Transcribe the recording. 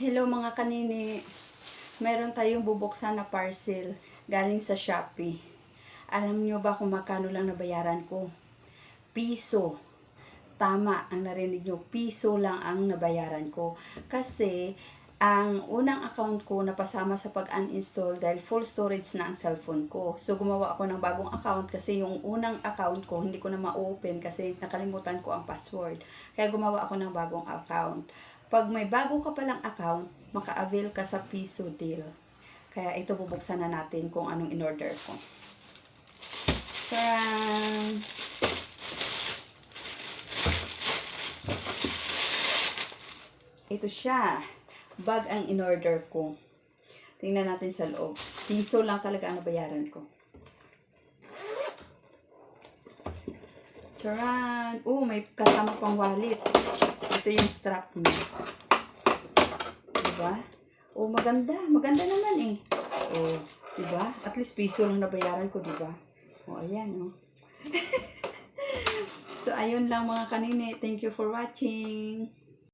Hello mga kanini, meron tayong bubuksan na parcel galing sa Shopee. Alam nyo ba kung magkano lang nabayaran ko? Piso. Tama ang narinig nyo, piso lang ang nabayaran ko. Kasi ang unang account ko napasama sa pag-uninstall dahil full storage na ang cellphone ko. So gumawa ako ng bagong account kasi yung unang account ko hindi ko na ma-open kasi nakalimutan ko ang password. Kaya gumawa ako ng bagong account. Pag may bago ka palang account, maka-avail ka sa piso deal. Kaya ito bubuksan na natin kung anong in-order ko. Tcharam! Ito siya. Bag ang in-order ko. Tingnan natin sa loob. Piso lang talaga ang nabayaran ko. Charan! Oh, may kasama pang wallet. Ito yung strap niya. Diba? Oh, maganda. Maganda naman eh. Oh, diba? At least piso lang nabayaran ko, diba? Oh, ayan oh. So, ayun lang mga kanini. Thank you for watching.